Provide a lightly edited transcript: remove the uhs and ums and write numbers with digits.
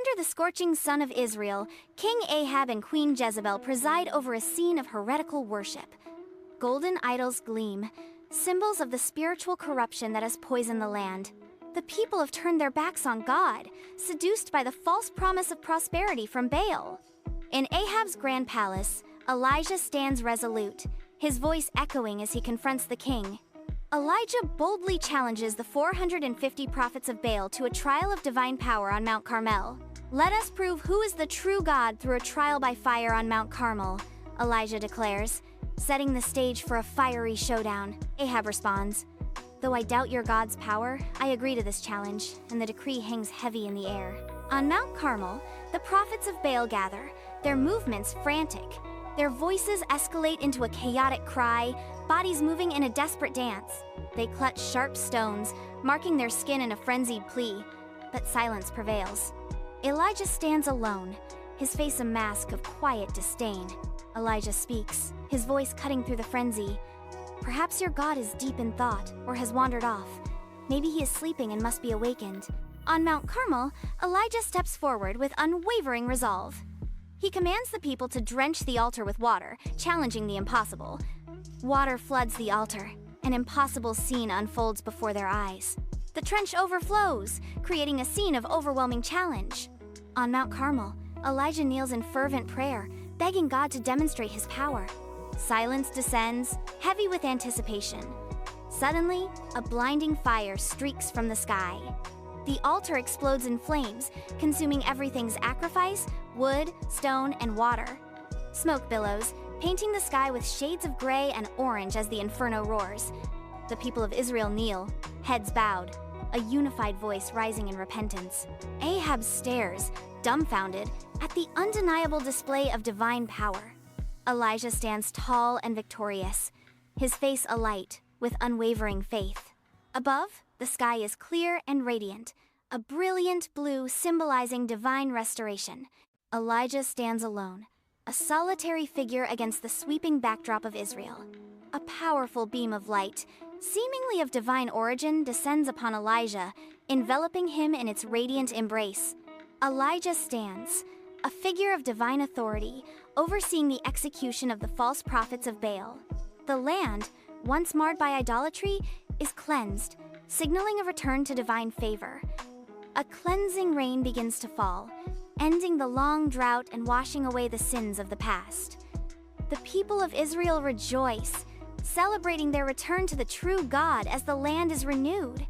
Under the scorching sun of Israel, King Ahab and Queen Jezebel preside over a scene of heretical worship. Golden idols gleam, symbols of the spiritual corruption that has poisoned the land. The people have turned their backs on God, seduced by the false promise of prosperity from Baal. In Ahab's grand palace, Elijah stands resolute, his voice echoing as he confronts the king. Elijah boldly challenges the 450 prophets of Baal to a trial of divine power on Mount Carmel. "Let us prove who is the true God through a trial by fire on Mount Carmel," Elijah declares, setting the stage for a fiery showdown. Ahab responds, "Though I doubt your God's power, I agree to this challenge," and the decree hangs heavy in the air. On Mount Carmel, the prophets of Baal gather, their movements frantic. Their voices escalate into a chaotic cry, bodies moving in a desperate dance. They clutch sharp stones, marking their skin in a frenzied plea, but silence prevails. Elijah stands alone, his face a mask of quiet disdain. Elijah speaks, his voice cutting through the frenzy. "Perhaps your God is deep in thought, or has wandered off. Maybe he is sleeping and must be awakened." On Mount Carmel, Elijah steps forward with unwavering resolve. He commands the people to drench the altar with water, challenging the impossible. Water floods the altar. An impossible scene unfolds before their eyes. The trench overflows, creating a scene of overwhelming challenge. On Mount Carmel, Elijah kneels in fervent prayer, begging God to demonstrate his power. Silence descends, heavy with anticipation. Suddenly, a blinding fire streaks from the sky. The altar explodes in flames, consuming everything's sacrifice, wood, stone, and water. Smoke billows, painting the sky with shades of gray and orange as the inferno roars. The people of Israel kneel, heads bowed, a unified voice rising in repentance. Ahab stares, dumbfounded, at the undeniable display of divine power. Elijah stands tall and victorious, his face alight with unwavering faith. Above, the sky is clear and radiant, a brilliant blue symbolizing divine restoration. Elijah stands alone, a solitary figure against the sweeping backdrop of Israel. A powerful beam of light, seemingly of divine origin, descends upon Elijah, enveloping him in its radiant embrace. Elijah stands, a figure of divine authority, overseeing the execution of the false prophets of Baal. The land, once marred by idolatry, is cleansed, signaling a return to divine favor. A cleansing rain begins to fall, ending the long drought and washing away the sins of the past. The people of Israel rejoice, celebrating their return to the true God as the land is renewed.